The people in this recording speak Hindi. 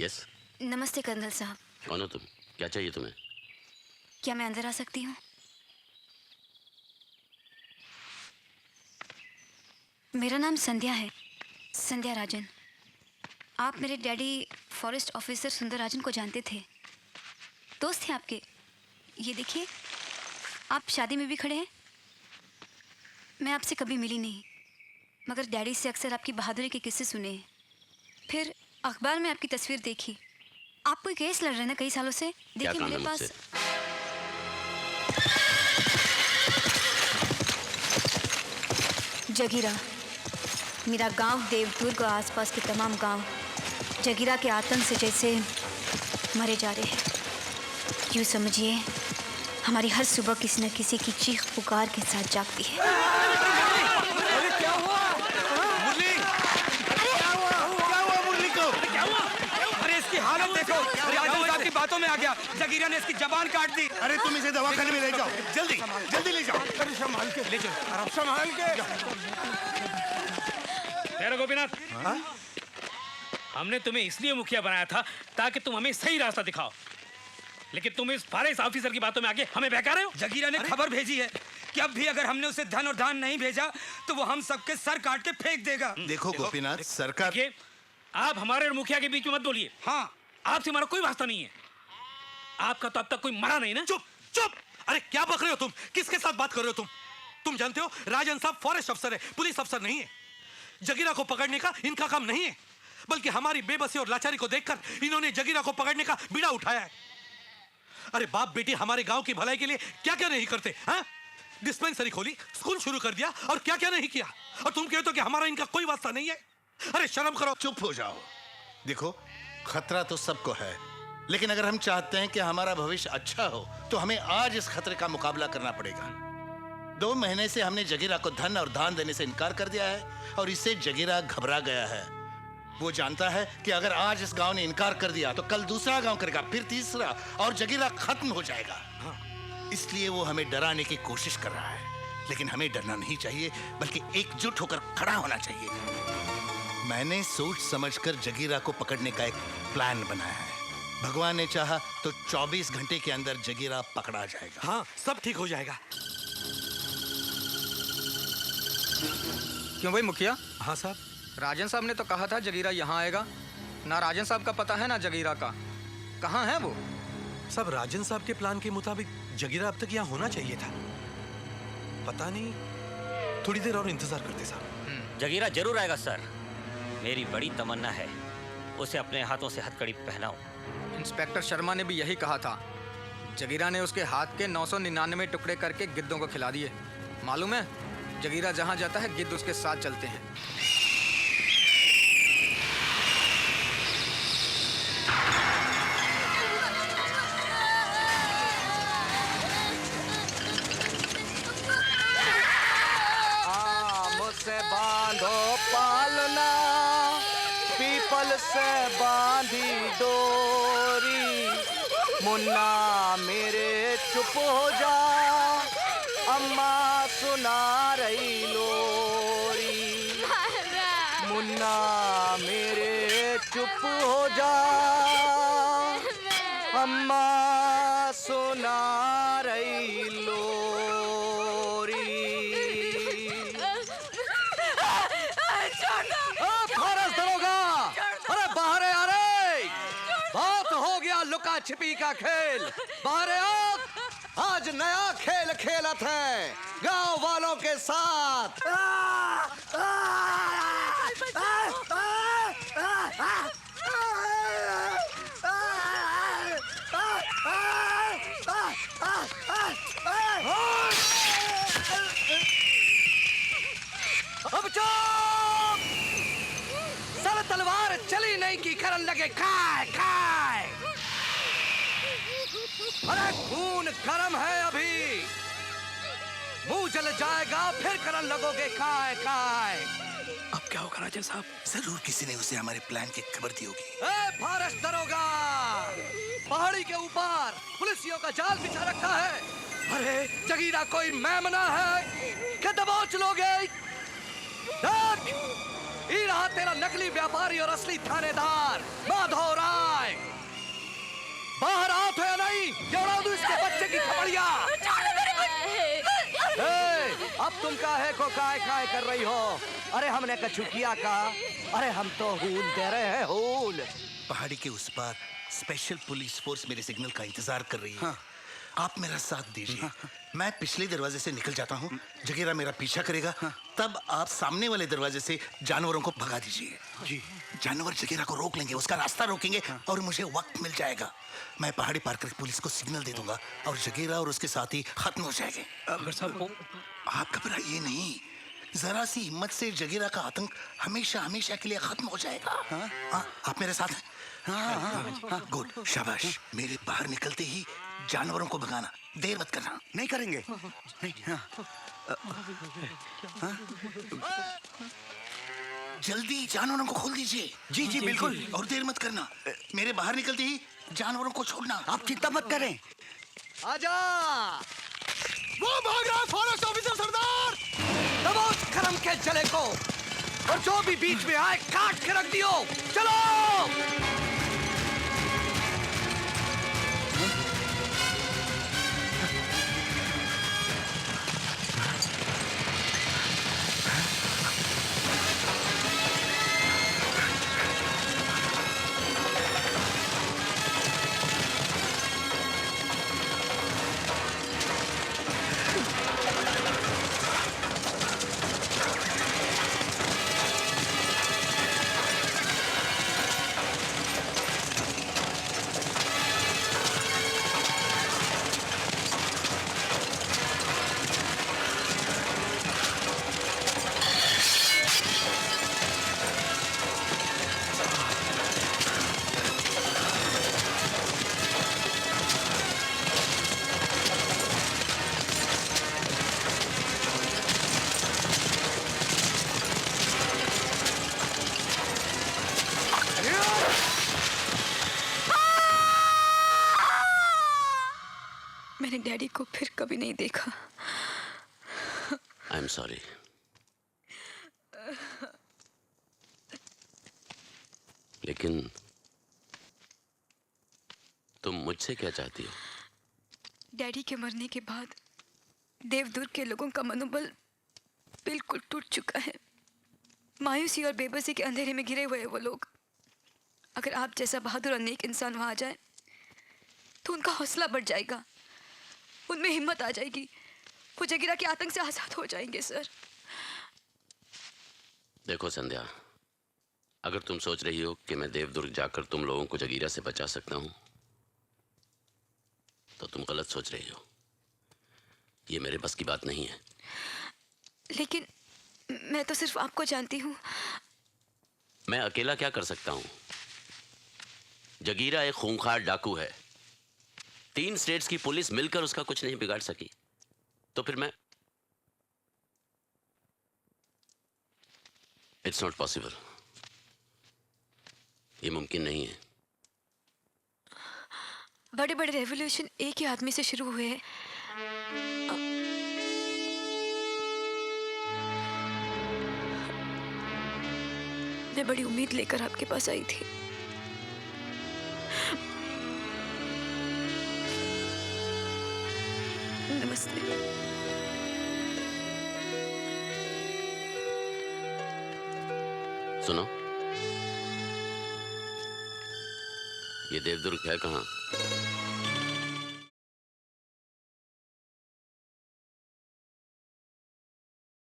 यस। नमस्ते कर्नल साहब। कौन हो तुम? क्या चाहिए तुम्हें? क्या मैं अंदर आ सकती हूँ? मेरा नाम संध्या है, संध्या राजन। आप मेरे डैडी फॉरेस्ट ऑफिसर सुंदर राजन को जानते थे, दोस्त थे आपके। ये देखिए, आप शादी में भी खड़े हैं। मैं आपसे कभी मिली नहीं, मगर डैडी से अक्सर आपकी बहादुरी के किस्से सुने हैं। फिर अखबार में आपकी तस्वीर देखी। आप कोई केस लड़ रहे हैं ना कई सालों से। देखिए मेरे पास जगीरा, मेरा गांव देवदुर्ग और आसपास के तमाम गांव जगीरा के आतंक से जैसे मरे जा रहे हैं। यूँ समझिए हमारी हर सुबह किसी न किसी की चीख पुकार के साथ जागती है। अरे क्या हुआ? मुरली! क्या हुआ मुरली को? क्या हुआ? अरे इसकी हालत देखो। राजन साहब की बातों में आ गया। जगीरा ने इसकी जबान काट दी। अरे तुम इसे दवाखाने में ले जाओ, जल्दी जल्दी ले जाओ। अरे संभाल के ले जाओ, संभाल के। गोपीनाथ, हमने तुम्हें इसलिए मुखिया बनाया था ताकि तुम हमें सही रास्ता दिखाओ, लेकिन तुम इस फॉरेस्ट ऑफिसर की बातों में आके हमें बहका रहे हो। जगीरा ने खबर भेजी है कि अब भी अगर हमने उसे धन और दान नहीं भेजा तो वो हम सबके सर काट के फेंक देगा। देखो गोपीनाथ, सरकार। आप हमारे और मुखिया के बीच में मत बोलिए। हाँ, आपसे हमारा कोई वास्ता नहीं है। आपका तो अब तक कोई मरा नहीं ना। चुप चुप! अरे क्या बक रहे हो तुम? किसके साथ बात कर रहे हो तुम जानते हो राजन साहब फॉरेस्ट अफसर है, पुलिस अफसर नहीं है। जगीरा को पकड़ने का इनका काम नहीं है, बल्कि हमारी बेबसी और लाचारी को देखकर इन्होंने जगीरा को पकड़ने का बीड़ा उठाया है। अरे बाप बेटी हमारे गांव की भलाई के लिए क्या क्या नहीं करते हैं? डिस्पेंसरी खोली, स्कूल शुरू कर दिया और क्या क्या नहीं किया, और तुम कहते हो कि हमारा इनका कोई वास्ता नहीं है। अरे शर्म करो। चुप हो जाओ। देखो, खतरा तो सबको है, लेकिन अगर हम चाहते हैं कि हमारा भविष्य अच्छा हो तो हमें आज इस खतरे का मुकाबला करना पड़ेगा। 2 महीने से हमने जगीरा को धन और दान देने से इनकार कर दिया है और इससे जगीरा घबरा गया है। वो जानता है कि अगर आज इस गांव ने इनकार कर दिया तो कल दूसरा गांव करेगा, फिर तीसरा, और जगीरा खत्म हो जाएगा। इसलिए वो हमें डराने की कोशिश कर रहा है, लेकिन हमें डरना नहीं चाहिए, बल्कि एकजुट होकर खड़ा होना चाहिए। मैंने सोच समझकर जगीरा को पकड़ने का एक प्लान बनाया है। भगवान ने चाहा तो 24 घंटे के अंदर जगीरा पकड़ा जाएगा। हाँ, सब ठीक हो जाएगा। क्यों भाई मुखिया? हाँ साहब। राजन साहब ने तो कहा था जगीरा यहाँ आएगा। ना राजन साहब का पता है ना जगीरा का। कहाँ है वो? सब राजन साहब के प्लान के मुताबिक जगीरा अब तक यहाँ होना चाहिए था। पता नहीं, थोड़ी देर और इंतजार करते साहब। जगीरा जरूर आएगा सर। मेरी बड़ी तमन्ना है उसे अपने हाथों से हथकड़ी पहनाऊं। इंस्पेक्टर शर्मा ने भी यही कहा था। जगीरा ने उसके हाथ के 999 टुकड़े करके गिद्धों को खिला दिए। मालूम है, जगीरा जहां जाता है गिद्ध उसके साथ चलते हैं। आम से बांधो पालना, पीपल से बांधी डोरी, मुन्ना मेरे चुप हो जा, अम्मा सुना रही लोरी। मुन्ना मेरे चुप हो जा, अम्मा सुना रही लोरी। फॉरेस्ट दरोगा, अरे बाहर आ रे। बहुत हो गया लुका छिपी का खेल। बाहर आ, आज नया खेल खेलत है गांव वालों के साथ। अब चुप! सर तलवार चली नहीं की करन लगे खाए खाए। अरे खून गरम है अभी, मुंह जल जाएगा फिर करन लगोगे खाए खाए। अब क्या होगा राजन साहब? जरूर किसी ने उसे हमारे प्लान की खबर दी होगी। फॉरेस्ट दरोगा, पहाड़ी के ऊपर पुलिसियों का जाल बिछा रखा है। अरे जगीरा कोई मेमना है कि दबोच लोगे? ये रहा तेरा नकली व्यापारी और असली थानेदार माधव राय। बाहर आओ तो या नहीं, या उड़ा दूं इसके बच्चे की खबड़िया। अब तुम काहे को काय काय कर रही हो? अरे हमने कछु किया का? अरे हम तो हूल दे रहे हैं, हूल। पहाड़ी के उस पार स्पेशल पुलिस फोर्स मेरे सिग्नल का इंतजार कर रही है। हाँ। आप मेरा साथ दीजिए। मैं पिछले दरवाजे से निकल जाता हूँ, जगीरा मेरा पीछा करेगा। तब आप सामने वाले दरवाजे से जानवरों को भगा दीजिए। जी। जानवर जगीरा को रोक लेंगे, उसका रास्ता रोकेंगे और मुझे वक्त मिल जाएगा। मैं पहाड़ी पार करके पुलिस को सिग्नल दे दूंगा और जगीरा और उसके साथी खत्म हो जाएंगे। आप घबराइए नहीं, जरा सी हिम्मत से जगीरा का आतंक हमेशा हमेशा के लिए खत्म हो जाएगा। हाँ, आप मेरे साथ हैं? हाँ, गुड, शाबाश। मेरे बाहर निकलते ही जानवरों को भगाना, देर मत करना। नहीं करेंगे। नहीं, जल्दी जानवरों को खोल दीजिए। जी जी बिल्कुल। और देर मत करना। मेरे बाहर निकलते ही जानवरों को छोड़ना। आप चिंता मत करें। आजा। वो भाग रहा है फॉरेस्ट ऑफिसर सरदार। दबोच करम के जले को, और जो भी बीच में आए काट के रख दियो। चलो। मैंने डैडी को फिर कभी नहीं देखा। I am sorry. लेकिन तुम मुझसे क्या चाहती हो? डैडी के मरने के बाद देवदुर्ग के लोगों का मनोबल बिल्कुल टूट चुका है। मायूसी और बेबसी के अंधेरे में घिरे हुए हैं वो लोग। अगर आप जैसा बहादुर और नेक इंसान वहां आ जाए तो उनका हौसला बढ़ जाएगा, उनमें हिम्मत आ जाएगी, वो जगीरा के आतंक से आजाद हो जाएंगे सर। देखो संध्या, अगर तुम सोच रही हो कि मैं देवदुर्ग जाकर तुम लोगों को जगीरा से बचा सकता हूं तो तुम गलत सोच रही हो। ये मेरे बस की बात नहीं है। लेकिन मैं तो सिर्फ आपको जानती हूँ। मैं अकेला क्या कर सकता हूं? जगीरा एक खूंखार डाकू है। 3 स्टेट्स की पुलिस मिलकर उसका कुछ नहीं बिगाड़ सकी, तो फिर मैं इट्स नॉट पॉसिबल। ये मुमकिन नहीं है। बड़े बड़े रेवोल्यूशन एक ही आदमी से शुरू हुए हैं। मैं बड़ी उम्मीद लेकर आपके पास आई थी। नमस्ते। सुनो, ये देवदुर्ग है कहाँ?